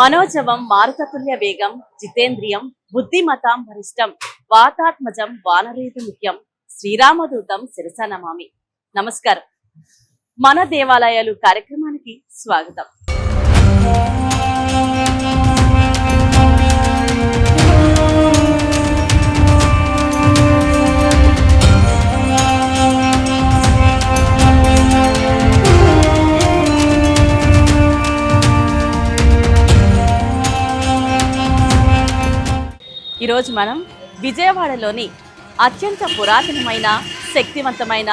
మనోజవం మారుతతుల్య వేగం జితేంద్రియం బుద్ధిమతాం వరిష్టం వాతాత్మజం వానరేతు ముఖ్యం శ్రీరామదూతం శిరస నమామి. నమస్కారం. మన దేవాలయాలు కార్యక్రమానికి స్వాగతం. ఈరోజు మనం విజయవాడలోని అత్యంత పురాతనమైన శక్తివంతమైన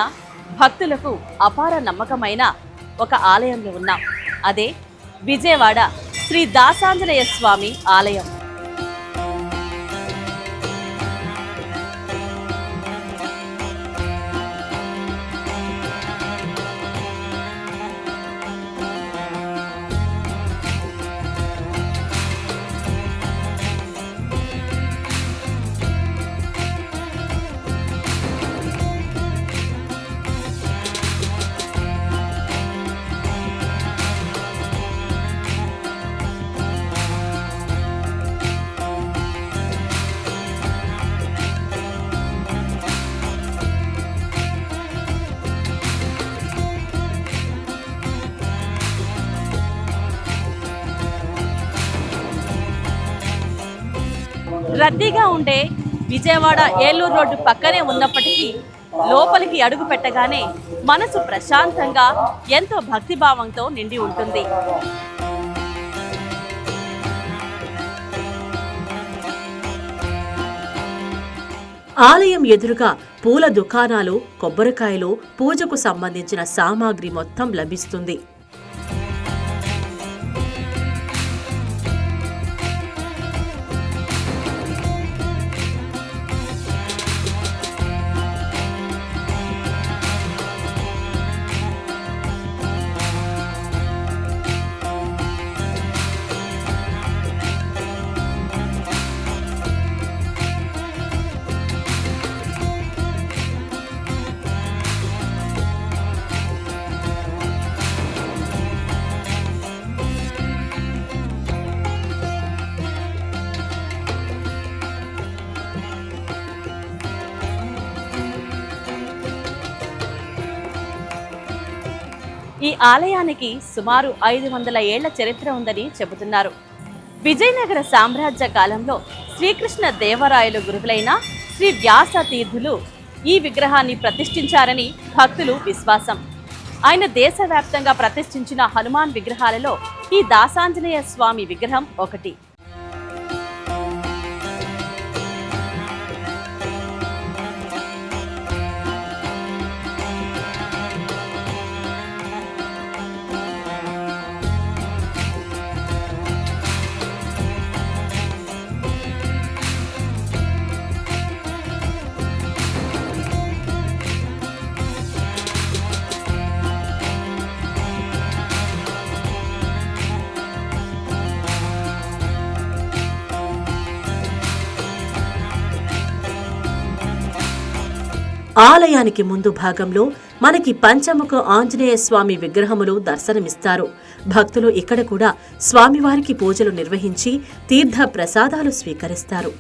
భక్తులకు అపార నమ్మకమైన ఒక ఆలయంలో ఉన్నాం. అదే విజయవాడ శ్రీ దాసాంజనేయ స్వామి ఆలయం. రద్దీగా ఉండే విజయవాడ ఏలూరు రోడ్డు పక్కనే ఉన్నప్పటికీ లోపలికి అడుగు పెట్టగానే మనసు ప్రశాంతంగా ఎంతో భక్తిభావంతో నిండి ఉంటుంది. ఆలయం ఎదురుగా పూల దుకాణాలు, కొబ్బరికాయలు, పూజకు సంబంధించిన సామాగ్రి మొత్తం లభిస్తుంది. ఈ ఆలయానికి సుమారు 500 ఏళ్ల చరిత్ర ఉందని చెబుతున్నారు. విజయనగర సామ్రాజ్య కాలంలో శ్రీకృష్ణ దేవరాయలు గురువులైన శ్రీ వ్యాస తీర్థులు ఈ విగ్రహాన్ని ప్రతిష్ఠించారని భక్తులు విశ్వాసం. ఆయన దేశవ్యాప్తంగా ప్రతిష్ఠించిన హనుమాన్ విగ్రహాలలో ఈ దాసాంజనేయ స్వామి విగ్రహం ఒకటి. ఆలయానికి ముందు భాగంలో మనకి పంచముఖ ఆంజనేయ స్వామి విగ్రహములు దర్శనమిస్తారు. భక్తులు ఇక్కడ కూడా స్వామివారికి పూజలు నిర్వహించి తీర్థ ప్రసాదాలు స్వీకరిస్తారు.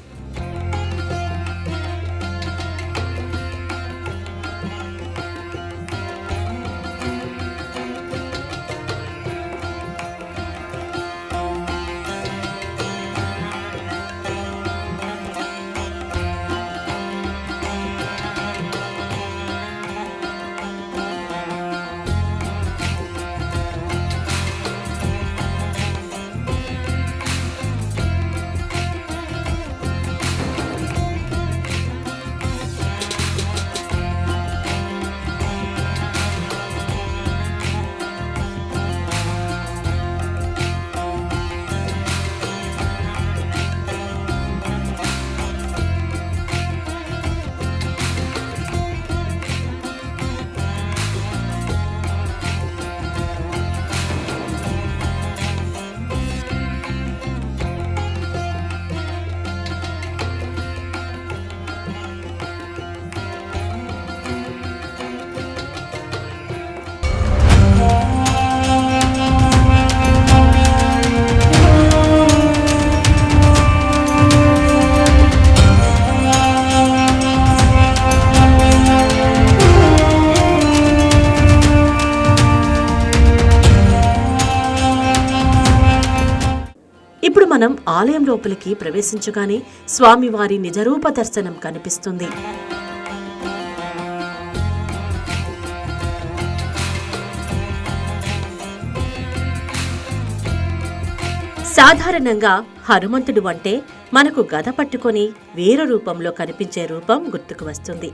ఇప్పుడు మనం ఆలయం లోపలికి ప్రవేశించగానే స్వామివారి నిజరూప దర్శనం కనిపిస్తుంది. సాధారణంగా హనుమంతుడు అంటే మనకు గద పట్టుకొని వీర రూపంలో కనిపించే రూపం గుర్తుకు వస్తుంది.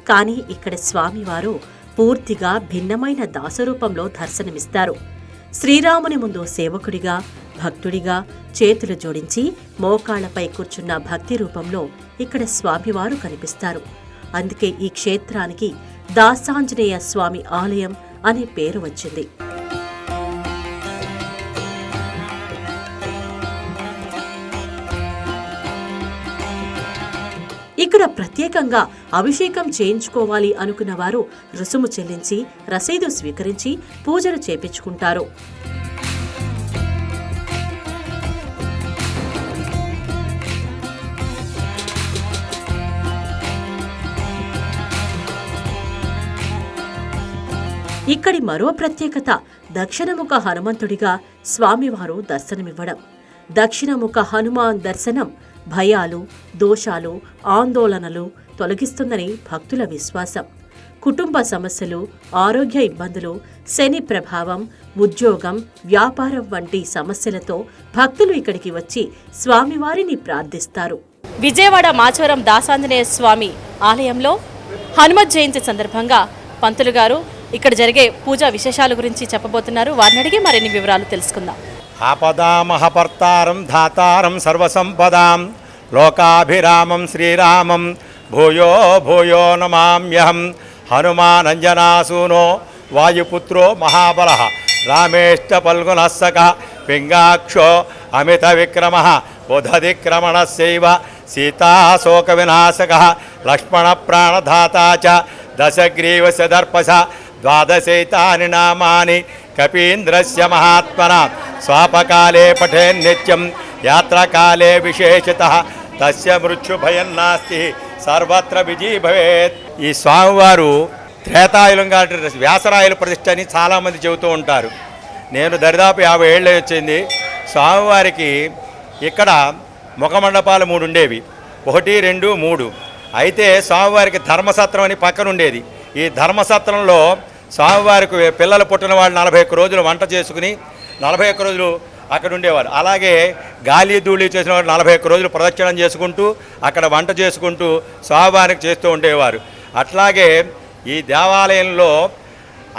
కానీ ఇక్కడ స్వామివారు పూర్తిగా భిన్నమైన దాసరూపంలో దర్శనమిస్తారు. శ్రీరాముని ముందు సేవకుడిగా, భక్తుడిగా చేతులు జోడించి మోకాళ్లపై కూర్చున్న భక్తి రూపంలో ఇక్కడ స్వామివారు కనిపిస్తారు. అందుకే ఈ క్షేత్రానికి దాసాంజనేయ స్వామి ఆలయం అనే పేరు వచ్చింది. ఇక్కడ ప్రత్యేకంగా అభిషేకం చేయించుకోవాలి అనుకున్న వారు రుసుము చెల్లించి రసీదు స్వీకరించి పూజలు చేపించుకుంటారు. ఇక్కడి మరో ప్రత్యేకత దక్షిణముఖ హనుమంతుడిగా స్వామివారు దర్శనమివ్వడం. దక్షిణముఖ హనుమాన్ దర్శనం భయాలు, దోషాలు, ఆందోళనలు తొలగిస్తుందని భక్తుల విశ్వాసం. కుటుంబ సమస్యలు, ఆరోగ్య ఇబ్బందులు, శని ప్రభావం, ఉద్యోగం, వ్యాపారం వంటి సమస్యలతో భక్తులు ఇక్కడికి వచ్చి స్వామివారిని ప్రార్థిస్తారు. విజయవాడ మాచవరం దాసాంజనేయ స్వామి ఆలయంలో హనుమత్ జయంతి సందర్భంగా పంతులు గారు ఇక్కడ జరిగే పూజా విశేషాల గురించి చెప్పబోతున్నారు. వారిని అడిగి మరిన్ని వివరాలు తెలుసుకుందాం. ఆపదామహపర్తారం ధాతారం సర్వసంపదాం లోకాభిరామం శ్రీరామం భూయో భూయో నమామ్యహం. హనుమానంజనాసూనో వాయుపుత్రో మహాబలః రామేశ్చ పల్గునస్సక పింగాక్షో అమిత విక్రమః బుధదిక్రమణస్యైవ సీతాశోక వినాశకః లక్ష్మణ ప్రాణధాతా చ దశగ్రీవస్య దర్పశ ద్వాదశైతాని నామాని కపీంద్రస్య మహాత్మనా స్వాపకాలే పఠేన్నిత్యం యాత్రాకాలే విశేషతః తస్య మృత్యుభయం నాస్తి సర్వత్ర విజయీ భవేత్. ఈ స్వామివారు త్రేతాయులం కాబట్టి వ్యాసరాయల ప్రతిష్ఠ అని చాలామంది చెబుతూ ఉంటారు. నేను దరిదాపు 50 ఏళ్ళు వచ్చింది. స్వామివారికి ఇక్కడ ముఖమండపాలు 3 ఉండేవి, 1, 2, 3. అయితే స్వామివారికి ధర్మసత్రం అని పక్కన ఉండేది. ఈ ధర్మసత్రంలో స్వామివారికి పిల్లలు పుట్టిన వాళ్ళు 41 రోజులు వంట చేసుకుని 41 రోజులు అక్కడ ఉండేవారు. అలాగే గాలి ధూళి చేసిన వాళ్ళు 41 రోజులు ప్రదక్షిణం చేసుకుంటూ అక్కడ వంట చేసుకుంటూ స్వామివారికి చేస్తూ ఉండేవారు. అట్లాగే ఈ దేవాలయంలో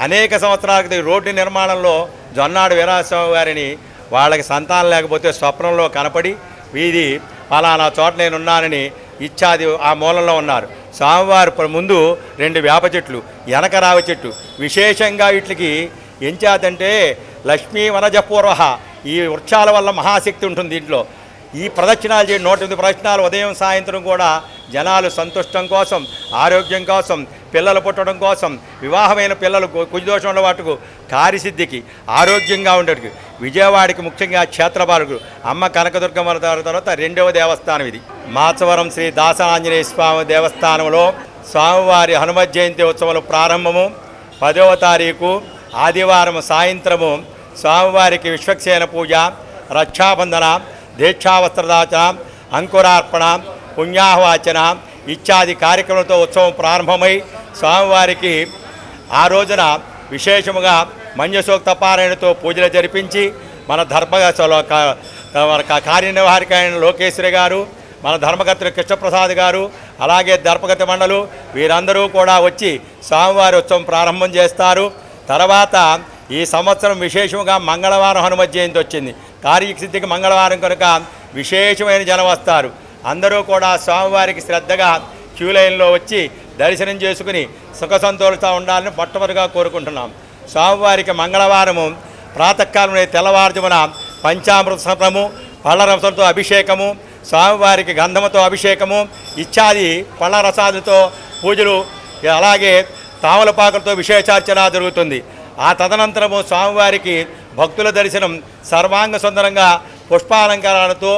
అనేక సంవత్సరాల రోడ్డు నిర్మాణంలో జొన్నాడు వీరాస్వామి వారిని వాళ్ళకి సంతానం లేకపోతే స్వప్నంలో కనపడి వీధి ఫలానా చోట నేనున్నానని ఇచ్చాది ఆ మూలంలో ఉన్నారు. స్వామివారి ముందు 2 వేప చెట్లు, వెనక రావి చెట్టు. విశేషంగా వీటికి ఎంచాదంటే లక్ష్మీ వనజపూర్వ, ఈ వృక్షాల వల్ల మహాశక్తి ఉంటుంది దీంట్లో. ఈ ప్రదక్షిణాలు చేయండి, 108 ప్రదక్షిణాలు ఉదయం సాయంత్రం కూడా జనాలు సంతుష్టం కోసం, ఆరోగ్యం కోసం, పిల్లలు పుట్టడం కోసం, వివాహమైన పిల్లలు కుజదోషం ఉన్న వాటికి కార్యసిద్ధికి, ఆరోగ్యంగా ఉండేటికి. విజయవాడకి ముఖ్యంగా క్షేత్రపాలకుడు అమ్మ కనకదుర్గమ్మ తర్వాత 2వ దేవస్థానం ఇది. మాచవరం శ్రీ దాసాంజనేయ స్వామి దేవస్థానంలో స్వామివారి హనుమత్ జయంతి ఉత్సవాలు ప్రారంభము 10వ తారీఖు ఆదివారం సాయంత్రము స్వామివారికి విశ్వక్సేన పూజ, రక్షాబంధన, దీక్షావస్త్రదాచన, అంకురార్పణ, పుణ్యాహవాచన ఇత్యాది కార్యక్రమాలతో ఉత్సవం ప్రారంభమై స్వామివారికి ఆ రోజున విశేషముగా మంజసూక్త పారాయణతో పూజలు జరిపించి మన కార్యనిర్వాహక లోకేశ్వరి గారు, మన ధర్మకర్త కృష్ణప్రసాద్ గారు, అలాగే దర్పగత మండలు వీరందరూ కూడా వచ్చి స్వామివారి ఉత్సవం ప్రారంభం చేస్తారు. తర్వాత ఈ సంవత్సరం విశేషంగా మంగళవారం హనుమత్ జయంతి వచ్చింది. కార్యసిద్ధికి మంగళవారం కనుక విశేషమైన జనం వస్తారు. అందరూ కూడా స్వామివారికి శ్రద్ధగా క్యూ లైన్లో వచ్చి దర్శనం చేసుకుని సుఖ సంతోషంతో ఉండాలని మొట్టమొదటిగా కోరుకుంటున్నాం. స్వామివారికి మంగళవారము ప్రాతకాలంలో తెల్లవారుజామున పంచామృత సప్రము, పళ్ళ రసంతో అభిషేకము, స్వామివారికి గంధముతో అభిషేకము ఇత్యాది పళ్ళ రసాలతో పూజలు, అలాగే తామలపాకులతో విశేషార్చన జరుగుతుంది. ఆ తదనంతరము స్వామివారికి భక్తుల దర్శనం సర్వాంగ సుందరంగా పుష్పాలంకారాలతో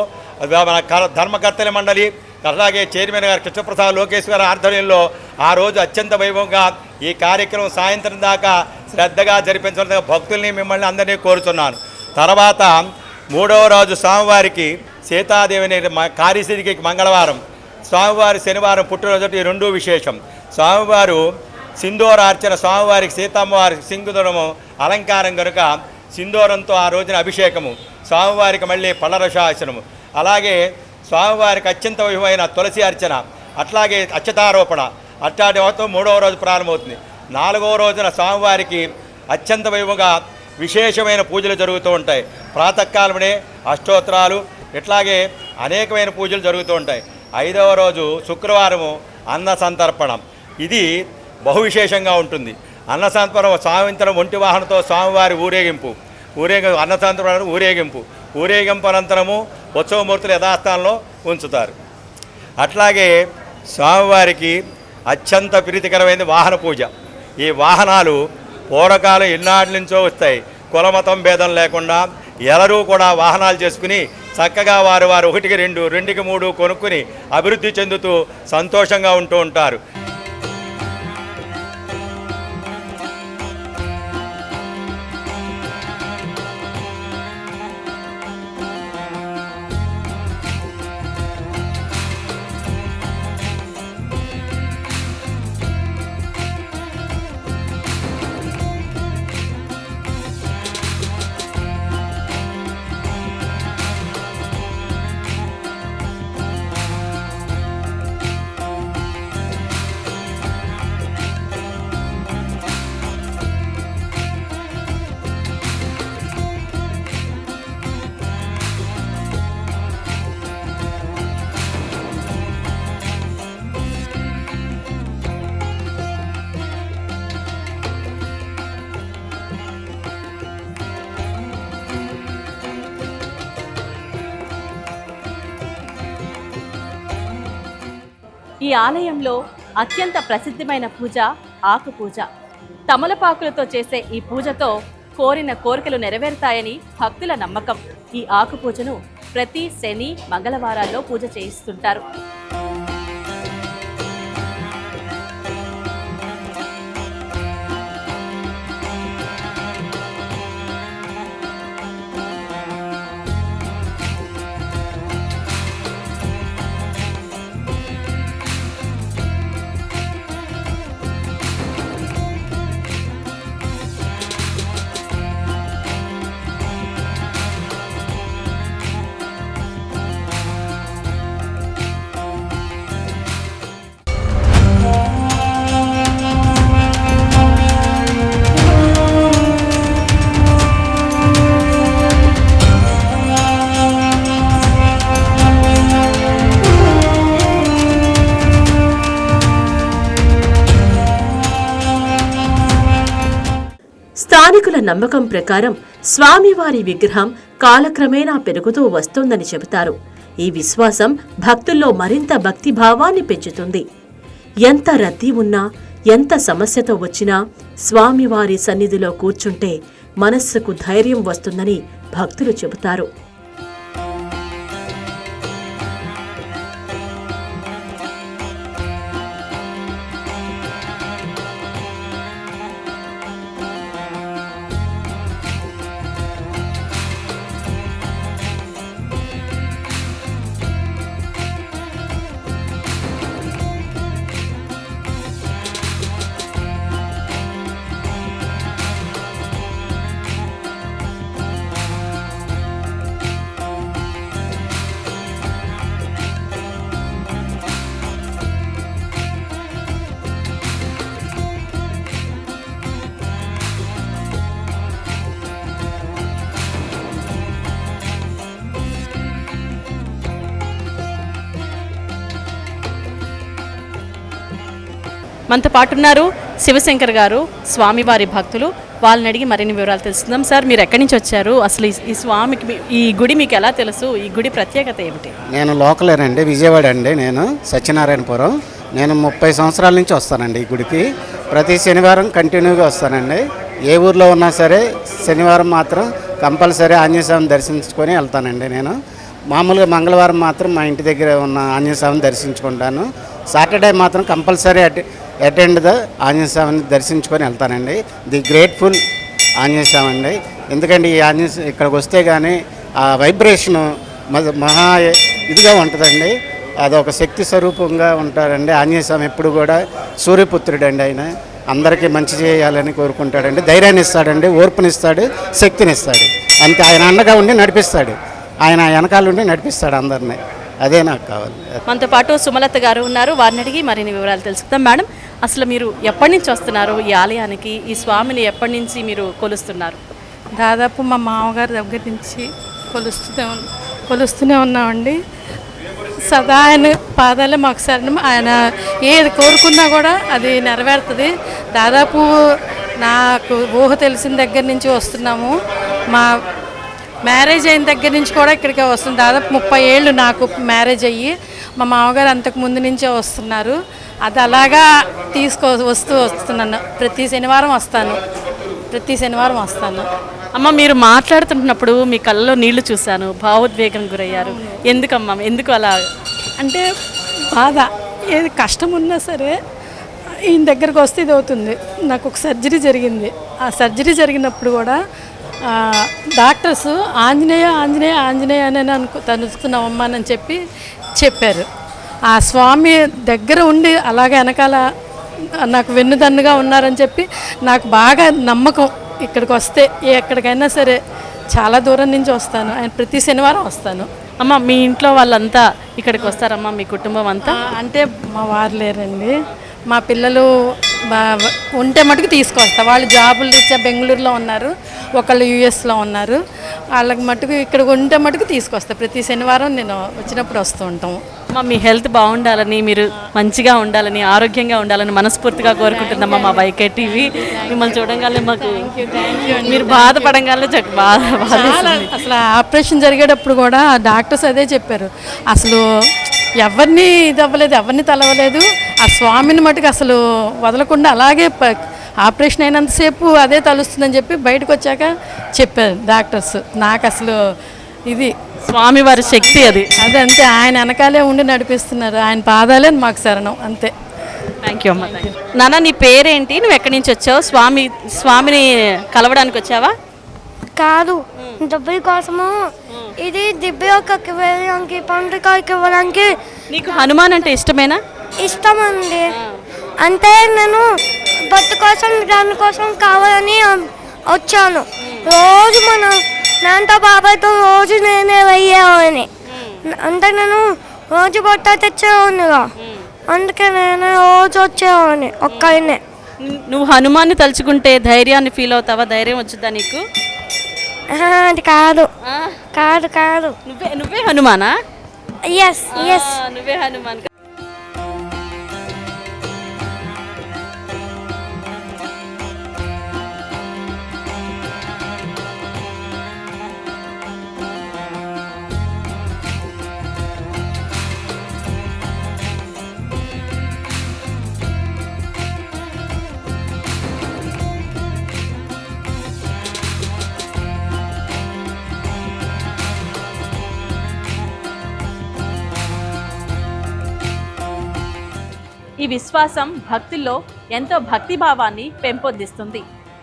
మన ధర్మకర్తల మండలి, అలాగే చైర్మన్ గారు కృష్ణప్రసాద్ లోకేశ్వర ఆధ్వర్యంలో ఆ రోజు అత్యంత వైభవంగా ఈ కార్యక్రమం సాయంత్రం దాకా శ్రద్ధగా జరిపించడం భక్తుల్ని మిమ్మల్ని అందరినీ కోరుతున్నాను. తర్వాత మూడవ రోజు స్వామివారికి సీతాదేవిని కార్యసిద్ధికి మంగళవారం, స్వామివారి శనివారం పుట్టినరోజు. ఈ రెండూ విశేషం. స్వామివారు సింధూరార్చన, స్వామివారికి సీతమ్మవారి సింధూరము అలంకారం కనుక సింధూరంతో ఆ రోజున అభిషేకము, స్వామివారికి మళ్ళీ పళ్ళరసాసనము, అలాగే స్వామివారికి అత్యంత వైభవమైన తులసి అర్చన, అట్లాగే అక్షతారోపణ, అట్లాంటి మూడవ రోజు ప్రారంభమవుతుంది. నాలుగవ రోజున స్వామివారికి అత్యంత వైభవంగా విశేషమైన పూజలు జరుగుతూ ఉంటాయి. ప్రాతకాలమునే అష్టోత్తరాలు, ఇట్లాగే అనేకమైన పూజలు జరుగుతూ ఉంటాయి. ఐదవ రోజు శుక్రవారము అన్న సంతర్పణం. ఇది బహు విశేషంగా ఉంటుంది. అన్న సంతర్పణం సాయంత్రం ఒంటి వాహనంతో స్వామివారి ఊరేగింపు, అన్న సంతర్పణ ఊరేగింపు అనంతరము ఉత్సవమూర్తులు యథాస్థానంలో ఉంచుతారు. అట్లాగే స్వామివారికి అత్యంత ప్రీతికరమైనది వాహన పూజ. ఈ వాహనాలు పూర్వకాలం ఎన్నాటి నుంచో వస్తాయి. కులమతం భేదం లేకుండా ఎవరూ కూడా వాహనాలు చేసుకుని చక్కగా వారు 1కి 2, 2కి 3 కొనుక్కుని అభివృద్ధి చెందుతూ సంతోషంగా ఉంటూ ఉంటారు. ఈ ఆలయంలో అత్యంత ప్రసిద్ధమైన పూజ ఆకు పూజ. తమలపాకులతో చేసే ఈ పూజతో కోరిన కోరికలు నెరవేరుతాయని భక్తుల నమ్మకం. ఈ ఆకు పూజను ప్రతి శని, మంగళవారాల్లో పూజ చేయిస్తుంటారు. స్థానికుల నమ్మకం ప్రకారం స్వామివారి విగ్రహం కాలక్రమేణా పెరుగుతూ వస్తోందని చెబుతారు. ఈ విశ్వాసం భక్తుల్లో మరింత భక్తిభావాన్ని పెంచుతుంది. ఎంత రద్దీ ఉన్నా, ఎంత సమస్యతో వచ్చినా స్వామివారి సన్నిధిలో కూర్చుంటే మనస్సుకు ధైర్యం వస్తుందని భక్తులు చెబుతారు. మనతో పాటు ఉన్నారు శివశంకర్ గారు, స్వామివారి భక్తులు. వాళ్ళని అడిగి మరిన్ని వివరాలు తెలుసుకుందాం. సార్, మీరు ఎక్కడి నుంచి వచ్చారు? అసలు ఈ స్వామికి ఈ గుడి మీకు ఎలా తెలుసు? ఈ గుడి ప్రత్యేకత ఏమిటి? నేను లోకలేనండి, విజయవాడ అండి. నేను సత్యనారాయణపురం. నేను 30 సంవత్సరాల నుంచి వస్తానండి ఈ గుడికి. ప్రతి శనివారం కంటిన్యూగా వస్తానండి. ఏ ఊర్లో ఉన్నా సరే శనివారం మాత్రం కంపల్సరీ ఆంజనేయ స్వామిని దర్శించుకొని వెళ్తానండి. నేను మామూలుగా మంగళవారం మాత్రం మా ఇంటి దగ్గర ఉన్న ఆంజనేయ స్వామిని దర్శించుకుంటాను. సాటర్డే మాత్రం కంపల్సరీ అటెండ్ ద ఆంజనేయ స్వామిని దర్శించుకొని వెళ్తానండి. ది గ్రేట్ఫుల్ ఆంజనేయ స్వామి అండి. ఎందుకంటే ఈ ఇక్కడికి వస్తే కానీ ఆ వైబ్రేషను మహా ఇదిగా ఉంటుందండి. అదొక శక్తి స్వరూపంగా ఉంటారండి. ఆంజనేయ స్వామి ఎప్పుడు కూడా సూర్యపుత్రుడండి. ఆయన అందరికీ మంచి చేయాలని కోరుకుంటాడండి. ధైర్యాన్ని ఇస్తాడండి, ఓర్పునిస్తాడు, శక్తినిస్తాడు. అంతే, ఆయన అండగా ఉండి నడిపిస్తాడు. ఆయన వెనకాల ఉండి నడిపిస్తాడు అందరినీ. అదే నాకు కావాలి. మనతో పాటు సుమలత గారు ఉన్నారు, వారిని అడిగి మరిన్ని వివరాలు తెలుసుకుందాం. మేడం, అసలు మీరు ఎప్పటి నుంచి వస్తున్నారు ఈ ఆలయానికి? ఈ స్వామిని ఎప్పటి నుంచి మీరు కొలుస్తున్నారు? దాదాపు మా మామగారి దగ్గర నుంచి కొలుస్తూనే ఉన్నామండి. సదా ఆయన పాదాలే మాకు శరణం. ఆయన ఏది కోరుకున్నా కూడా అది నెరవేరుతుంది. దాదాపు నాకు ఊహ తెలిసిన దగ్గర నుంచి వస్తున్నాము. మా మ్యారేజ్ అయిన దగ్గర నుంచి కూడా ఇక్కడికే వస్తుంది. దాదాపు 30 ఏళ్ళు నాకు మ్యారేజ్ అయ్యి. మా మామగారు అంతకు ముందు నుంచే వస్తున్నారు. అది అలాగా వస్తున్నాను. ప్రతి శనివారం వస్తాను. అమ్మ, మీరు మాట్లాడుతున్నప్పుడు మీ కళ్ళలో నీళ్లు చూశాను, భావోద్వేగం గురయ్యారు. ఎందుకమ్మా, ఎందుకు అలా? అంటే బాధ, ఏది కష్టం ఉన్నా సరే ఈయన దగ్గరకు వస్తే ఇది అవుతుంది. నాకు ఒక సర్జరీ జరిగింది. ఆ సర్జరీ జరిగినప్పుడు కూడా డాక్టర్స్ ఆంజనేయ ఆంజనేయ ఆంజనేయ అని తలుస్తున్నామమ్మా అని చెప్పారు. ఆ స్వామి దగ్గర ఉండి అలాగే వెనకాల నాకు వెన్నుదన్నుగా ఉన్నారని చెప్పి నాకు బాగా నమ్మకం. ఇక్కడికి వస్తే ఎక్కడికైనా సరే చాలా దూరం నుంచి వస్తాను. ఆయన ప్రతి శనివారం వస్తాను. అమ్మ, మీ ఇంట్లో వాళ్ళంతా ఇక్కడికి వస్తారమ్మా, మీ కుటుంబం అంతా? అంటే మా వారు లేరండి. మా పిల్లలు ఉంటే మటుకు తీసుకొస్తా. వాళ్ళు జాబులు రీత్యా బెంగళూరులో ఉన్నారు, ఒకళ్ళు యూఎస్లో ఉన్నారు. వాళ్ళకి మటుకు ఇక్కడ ఉంటే మటుకు తీసుకొస్తా. ప్రతి శనివారం నేను వచ్చినప్పుడు వస్తూ ఉంటాము. అమ్మ, మీ హెల్త్ బాగుండాలని, మీరు మంచిగా ఉండాలని, ఆరోగ్యంగా ఉండాలని మనస్ఫూర్తిగా కోరుకుంటుందమ్మా మా వైకే టీవీ. మిమ్మల్ని చూడంగానే మాకు మీరు బాధపడంగానే అసలు ఆపరేషన్ జరిగేటప్పుడు కూడా డాక్టర్స్ అదే చెప్పారు. అసలు ఎవరిని ఇది అవ్వలేదు, ఎవరిని తలవలేదు. ఆ స్వామిని మటుకు అసలు వదలకుండా అలాగే ఆపరేషన్ అయినంతసేపు అదే తలుస్తుందని చెప్పి బయటకు వచ్చాక చెప్పారు డాక్టర్స్. నాకు అసలు ఇది స్వామివారి శక్తి అదంతే. ఆయన వెనకాలే ఉండి నడిపిస్తున్నారు. ఆయన పాదాలే మాకు శరణం, అంతే. థ్యాంక్ యూ అమ్మ. నాన్న, నీ పేరేంటి? నువ్వు ఎక్కడి నుంచి వచ్చావు? స్వామిని కలవడానికి వచ్చావా? కాదు, డబ్బుల కోసము. ఇది దివ్యకి వెళ్ళడానికి, పండుగకి ఇవ్వడానికి. నీకు హనుమాన్ అంటే ఇష్టమేనా? ఇష్టం అండి. అంటే నేను బట్టు కోసం దానికోసం కావాలని వచ్చాను. రోజు మన నాన్నతో బాబాయ్తో రోజు నేనే వెయ్యేవాడిని. అంటే నేను రోజు బట్ట తెచ్చేవాడినిగా, అందుకే నేను రోజు వచ్చేవాడిని ఒక్కడినే. నువ్వు హనుమాన్ని తలుచుకుంటే ధైర్యాన్ని ఫీల్ అవుతావా? ధైర్యం వచ్చుద్దా నీకు? అది కాదు కాదు కాదు నువ్వే హనుమానా? ఎస్ ఎస్, నువ్వే హనుమాన్. ఈ విశ్వాసం భక్తుల్లో ఎంతో భక్తిభావాన్ని పెంపొందిస్తుంది.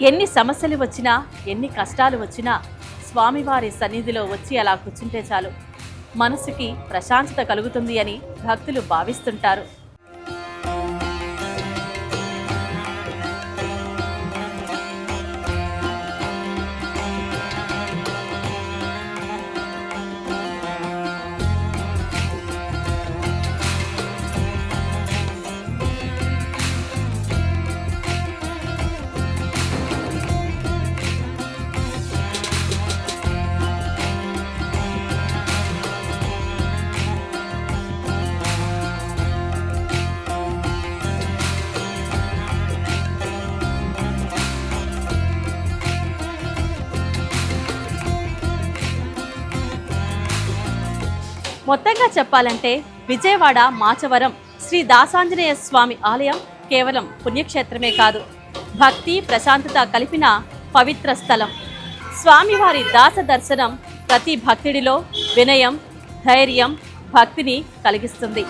ఎన్ని సమస్యలు వచ్చినా, ఎన్ని కష్టాలు వచ్చినా స్వామివారి సన్నిధిలో వచ్చి అలా కూర్చుంటే చాలు, మనసుకి ప్రశాంతత కలుగుతుంది అని భక్తులు భావిస్తుంటారు. మొత్తంగా చెప్పాలంటే విజయవాడ మాచవరం శ్రీ దాసాంజనేయ స్వామి ఆలయం కేవలం పుణ్యక్షేత్రమే కాదు, భక్తి ప్రశాంతత కలిపిన పవిత్ర స్థలం. స్వామివారి దాస దర్శనం ప్రతి భక్తుడిలో వినయం, ధైర్యం, భక్తిని కలిగిస్తుంది.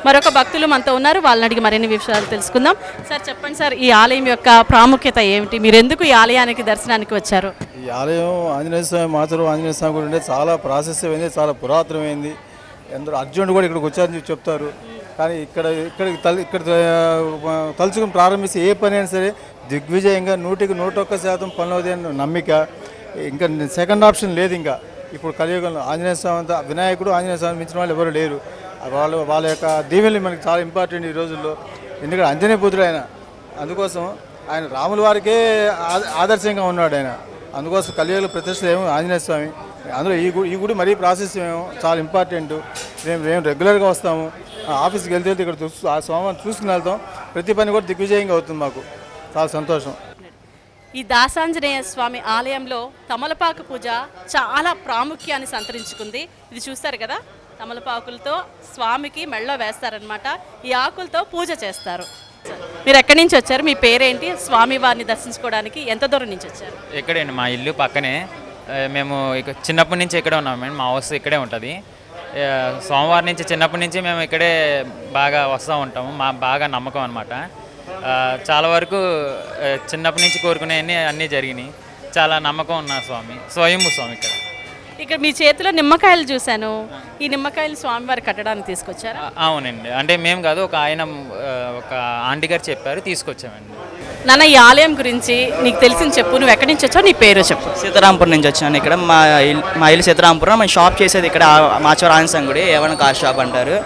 మరొక భక్తులు మనతో ఉన్నారు, వాళ్ళని అడిగి మరిన్ని విషయాలు తెలుసుకుందాం. సార్ చెప్పండి సార్, ఈ ఆలయం యొక్క ప్రాముఖ్యత ఏమిటి? మీరు ఎందుకు ఈ ఆలయానికి దర్శనానికి వచ్చారు? ఈ ఆలయం ఆంజనేయ స్వామి మాచవరం ఆంజనేయ స్వామి గుడి అంటే చాలా ప్రాశస్యమైంది, చాలా పురాతనమైంది. ఎందరో అర్జునుడు కూడా ఇక్కడికి వచ్చారని చెప్తారు. కానీ ఇక్కడ తలుచుకుని ప్రారంభిస్తే ఏ పని అయినా సరే దిగ్విజయంగా 100% పనులు అవుతాయని నమ్మిక. ఇంకా సెకండ్ ఆప్షన్ లేదు. ఇంకా ఇప్పుడు కలియుగంలో ఆంజనేయ స్వామి అంతా వినాయకుడు ఆంజనేయ స్వామి మించిన వాళ్ళు ఎవరు లేరు. వాళ్ళ యొక్క దీవెనలు మనకి చాలా ఇంపార్టెంట్ ఈ రోజుల్లో. ఎందుకంటే ఆంజనేయ పుత్రుడు ఆయన, అందుకోసం ఆయన రాముల వారికే ఆదర్శంగా ఉన్నాడు ఆయన. అందుకోసం కలియుగంలో ప్రతిష్ట ఏమో ఆంజనేయ స్వామి. అందులో ఈ గుడి మరీ ప్రాసెస్ ఏమో చాలా ఇంపార్టెంట్. మేము రెగ్యులర్గా వస్తాము, ఆఫీస్కి వెళ్తే ఇక్కడ ఆ స్వామిని చూసుకుని వెళ్తాం. ప్రతి పని కూడా దిగ్విజయంగా అవుతుంది, మాకు చాలా సంతోషం. ఈ దాసాంజనేయ స్వామి ఆలయంలో తమలపాకు పూజ చాలా ప్రాముఖ్యాన్ని సంతరించుకుంది. ఇది చూస్తారు కదా, తమలపాకులతో స్వామికి మెళ్ళో వేస్తారనమాట. ఈ ఆకులతో పూజ చేస్తారు. మీరు ఎక్కడి నుంచి వచ్చారు? మీ పేరేంటి? స్వామి వారిని దర్శించుకోవడానికి ఎంత దూరం నుంచి వచ్చారు? ఇక్కడండి, మా ఇల్లు పక్కనే. మేము చిన్నప్పటి నుంచి ఇక్కడే ఉన్నామండి. మా హౌస్ ఇక్కడే ఉంటుంది. సోమవారం నుంచి చిన్నప్పటి నుంచి మేము ఇక్కడే బాగా వస్తూ ఉంటాము. మా బాగా నమ్మకం అనమాట. చాలా వరకు చిన్నప్పటి నుంచి కోరుకునేవన్నీ అన్నీ జరిగినాయి. చాలా నమ్మకం ఉన్న స్వామి, స్వయంభూ స్వామి. ఇక్కడ మీ చేతిలో నిమ్మకాయలు చూశాను. ఈ నిమ్మకాయలు స్వామివారి కట్టడానికి తీసుకొచ్చారా? అవునండి, అంటే మేము కాదు, ఒక ఆంటీ గారు చెప్పారు, తీసుకొచ్చామండి. నాన్న, ఈ ఆలయం గురించి నీకు తెలిసింది చెప్పు. నువ్వు ఎక్కడి నుంచి వచ్చావు, నీ పేరు చెప్పు. సీతారాంపురం నుంచి వచ్చాను. ఇక్కడ మా ఇల్లు సీతారాంపురం. మేము షాప్ చేసేది ఇక్కడ మాచవరం ఆంజనేయ స్వామి గుడి, ఏమైనా కార్ షాప్ అంటారు.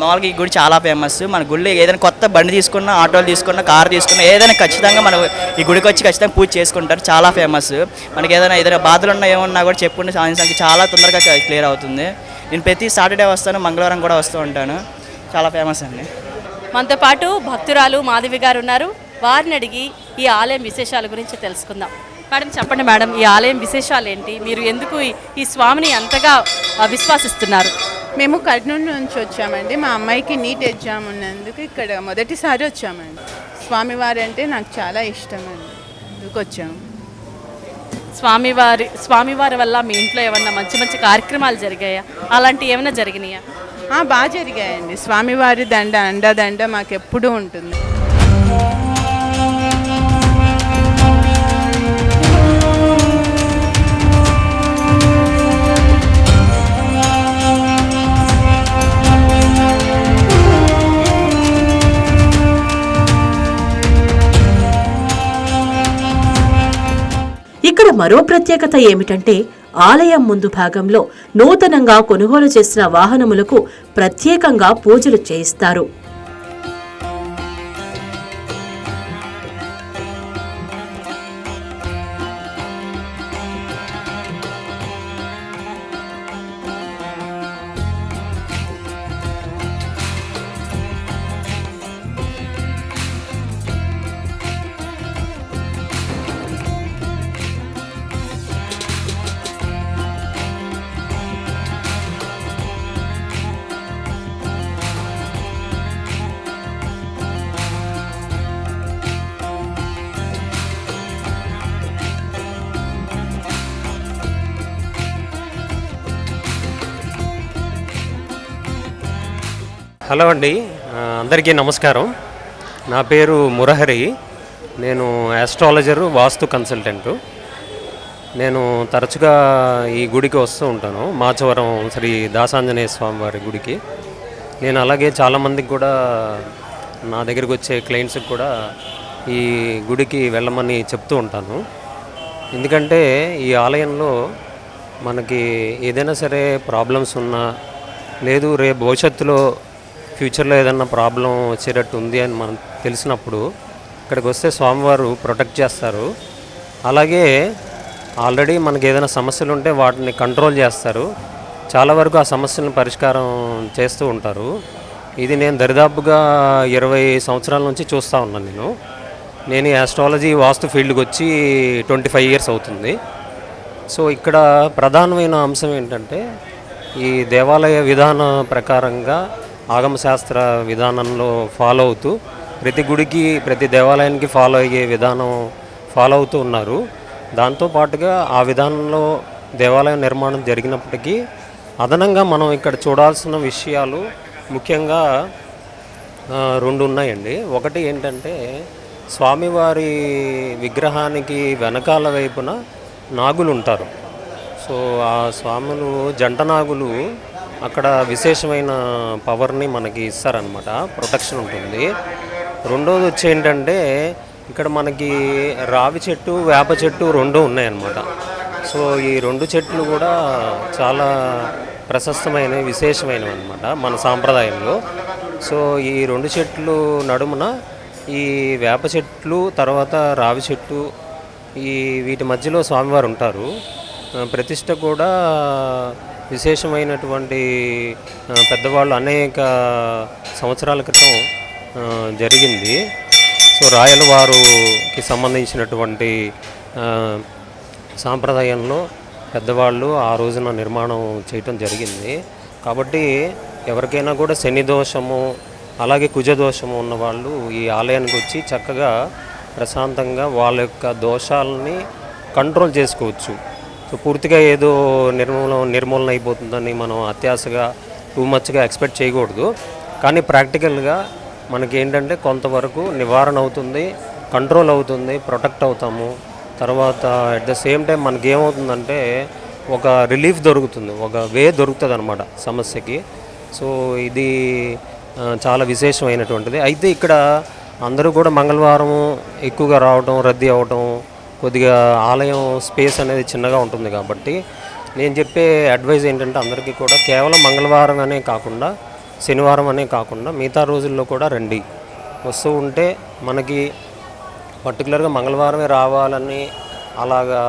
మామూలుగా ఈ గుడి చాలా ఫేమస్. మన గుడిలో ఏదైనా కొత్త బండి తీసుకున్నా, ఆటోలు తీసుకున్నా, కారు తీసుకున్నా, ఏదైనా ఖచ్చితంగా మనం ఈ గుడికి వచ్చి ఖచ్చితంగా పూజ చేసుకుంటారు. చాలా ఫేమస్. మనకి ఏదైనా బాధలు ఉన్నా ఏమన్నా కూడా చెప్పుకుంటే ఆంజనేయ స్వామికి చాలా తొందరగా క్లియర్ అవుతుంది. నేను ప్రతి సాటర్డే వస్తాను, మంగళవారం కూడా వస్తూ ఉంటాను. చాలా ఫేమస్ అండి. మనతో పాటు భక్తురాలు మాధవి గారు ఉన్నారు. వారిని అడిగి ఈ ఆలయం విశేషాల గురించి తెలుసుకుందాం. మేడం చెప్పండి మేడం, ఈ ఆలయం విశేషాలు ఏంటి? మీరు ఎందుకు ఈ స్వామిని అంతగా విశ్వాసిస్తున్నారు? మేము కర్నూలు నుంచి వచ్చామండి. మా అమ్మాయికి నీట్ ఎగ్జామ్ ఉన్నందుకు ఇక్కడ మొదటిసారి వచ్చామండి. స్వామివారు అంటే నాకు చాలా ఇష్టం అండి, అందుకు వచ్చాము. స్వామివారి వల్ల మీ ఇంట్లో ఏమన్నా మంచి మంచి కార్యక్రమాలు జరిగాయా? అలాంటివి ఏమైనా జరిగినాయా? బాగా జరిగాయండి. స్వామివారి అండదండ మాకు ఎప్పుడూ ఉంటుంది. ఇక్కడ మరో ప్రత్యేకత ఏమిటంటే ఆలయం ముందు భాగంలో నూతనంగా కొనుగోలు చేసిన వాహనములకు ప్రత్యేకంగా పూజలు చేయిస్తారు. హలో అండి, అందరికీ నమస్కారం. నా పేరు మురహరి. నేను ఆస్ట్రాలజరు, వాస్తు కన్సల్టెంటు. నేను తరచుగా ఈ గుడికి వస్తూ ఉంటాను, మాచవరం శ్రీ దాసాంజనేయ స్వామి వారి గుడికి. నేను అలాగే చాలామందికి కూడా, నా దగ్గరికి వచ్చే క్లయింట్స్కి కూడా ఈ గుడికి వెళ్ళమని చెప్తూ ఉంటాను. ఎందుకంటే ఈ ఆలయంలో మనకి ఏదైనా సరే ప్రాబ్లమ్స్ ఉన్నా, లేదు రేపు భవిష్యత్తులో ఫ్యూచర్లో ఏదన్నా ప్రాబ్లం వచ్చేటట్టు ఉంది అని మనం తెలిసినప్పుడు ఇక్కడికి వస్తే స్వామివారు ప్రొటెక్ట్ చేస్తారు. అలాగే ఆల్రెడీ మనకి ఏదైనా సమస్యలు ఉంటే వాటిని కంట్రోల్ చేస్తారు. చాలా వరకు ఆ సమస్యలను పరిష్కారం చేస్తూ ఉంటారు. ఇది నేను దరిదాపుగా 20 సంవత్సరాల నుంచి చూస్తూ ఉన్నాను. నేను ఈ ఆస్ట్రాలజీ వాస్తు ఫీల్డ్కి వచ్చి 25 ఇయర్స్ అవుతుంది. సో ఇక్కడ ప్రధానమైన అంశం ఏంటంటే, ఈ దేవాలయ విధాన ప్రకారంగా ఆగమశాస్త్ర విధానంలో ఫాలో అవుతూ ప్రతి గుడికి, ప్రతి దేవాలయానికి ఫాలో అయ్యే విధానం ఫాలో అవుతూ ఉన్నారు. దాంతోపాటుగా ఆ విధానంలో దేవాలయం నిర్మాణం జరిగినప్పటికీ అదనంగా మనం ఇక్కడ చూడాల్సిన విషయాలు, ముఖ్యంగా రెండు ఉన్నాయండి. ఒకటి ఏంటంటే స్వామివారి విగ్రహానికి వెనకాల వైపున నాగులు ఉంటారు. సో ఆ స్వాములు జంట నాగులు అక్కడ విశేషమైన పవర్ని మనకి ఇస్తారనమాట, ప్రొటెక్షన్ ఉంటుంది. రెండోది వచ్చి ఏంటంటే ఇక్కడ మనకి రావి చెట్టు వేప చెట్టు రెండు ఉన్నాయన్నమాట. సో ఈ రెండు చెట్లు కూడా చాలా ప్రశస్తమైనవి, విశేషమైనవి అనమాట మన సాంప్రదాయంలో. సో ఈ రెండు చెట్లు నడుమున ఈ వేప చెట్లు, తర్వాత రావి చెట్టు, వీటి మధ్యలో స్వామివారు ఉంటారు. ప్రతిష్ట కూడా విశేషమైనటువంటి పెద్దవాళ్ళు అనేక సంవత్సరాల క్రితం జరిగింది. సో రాయల వారికి సంబంధించినటువంటి సాంప్రదాయంలో పెద్దవాళ్ళు ఆ రోజున నిర్మాణం చేయటం జరిగింది. కాబట్టి ఎవరికైనా కూడా శని దోషము అలాగే కుజదోషము ఉన్నవాళ్ళు ఈ ఆలయానికి వచ్చి చక్కగా ప్రశాంతంగా వాళ్ళ యొక్క దోషాలని కంట్రోల్ చేసుకోవచ్చు. సో పూర్తిగా ఏదో నిర్మూలన అయిపోతుందని మనం అత్యాశగా టూ మచ్గా ఎక్స్పెక్ట్ చేయకూడదు. కానీ ప్రాక్టికల్గా మనకి ఏంటంటే కొంతవరకు నివారణ అవుతుంది, కంట్రోల్ అవుతుంది, ప్రొటెక్ట్ అవుతాము. తర్వాత అట్ ద సేమ్ టైం మనకి ఏమవుతుందంటే ఒక రిలీఫ్ దొరుకుతుంది, ఒక వే దొరుకుతుంది అన్నమాట సమస్యకి. సో ఇది చాలా విశేషమైనటువంటిది. అయితే ఇక్కడ అందరూ కూడా మంగళవారం ఎక్కువగా రావడం, రద్దీ అవ్వటం, కొద్దిగా ఆలయం స్పేస్ అనేది చిన్నగా ఉంటుంది. కాబట్టి నేను చెప్పే అడ్వైజ్ ఏంటంటే అందరికీ కూడా కేవలం మంగళవారం అనే కాకుండా, శనివారం అనే కాకుండా మిగతా రోజుల్లో కూడా రండి. వస్తూ ఉంటే మనకి పర్టికులర్గా మంగళవారమే రావాలని, అలాగా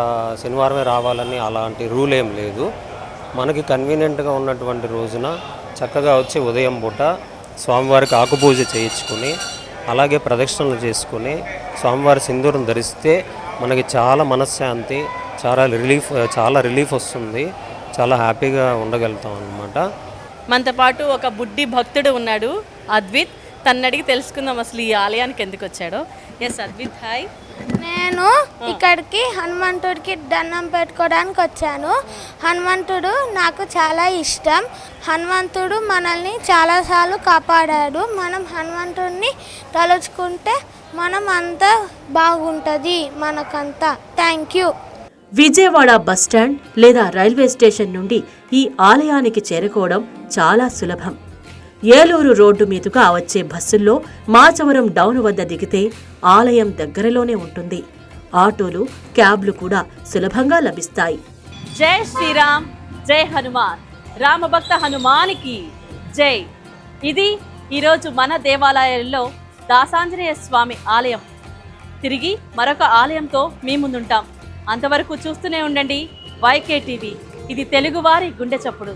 శనివారమే రావాలని అలాంటి రూల్ ఏం లేదు. మనకి కన్వీనియంట్గా ఉన్నటువంటి రోజున చక్కగా వచ్చి ఉదయం పూట స్వామివారికి ఆకుపూజ చేయించుకొని, అలాగే ప్రదక్షిణలు చేసుకుని స్వామివారి సింధూరం ధరిస్తే మనకి చాలా మనశ్శాంతి, చాలా రిలీఫ్ వస్తుంది. చాలా హ్యాపీగా ఉండగలుగుతాం అన్నమాట. మనతో పాటు ఒక బుడ్డి భక్తుడు ఉన్నాడు, అద్విత్. తను అడిగి తెలుసుకుందాం అసలు ఈ ఆలయానికి ఎందుకు వచ్చాడో. Yes Advith, hi. నేను ఇక్కడికి హనుమంతుడికి దండం పెట్టుకోవడానికి వచ్చాను. హనుమంతుడు నాకు చాలా ఇష్టం. హనుమంతుడు మనల్ని చాలాసార్లు కాపాడాడు. మనం హనుమంతుడిని తలుచుకుంటే మనం అంతా బాగుంటుంది మనకంతా. Thank you. విజయవాడ బస్టాండ్ లేదా రైల్వే స్టేషన్ నుండి ఈ ఆలయానికి చేరుకోవడం చాలా సులభం. ఏలూరు రోడ్డు మీదుగా వచ్చే బస్సుల్లో మాచవరం డౌన్ వద్ద దిగితే ఆలయం దగ్గరలోనే ఉంటుంది. ఆటోలు, క్యాబ్లు కూడా సులభంగా లభిస్తాయి. జై శ్రీరామ్, జై హనుమాన్, రామభక్త హనుమానికి జై. ఇది ఈరోజు మన దేవాలయాల్లో దాసాంజనేయ స్వామి ఆలయం. తిరిగి మరొక ఆలయంతో మీ ముందుంటాం. అంతవరకు చూస్తూనే ఉండండి YK టీవీ. ఇది తెలుగువారి గుండె చప్పుడు.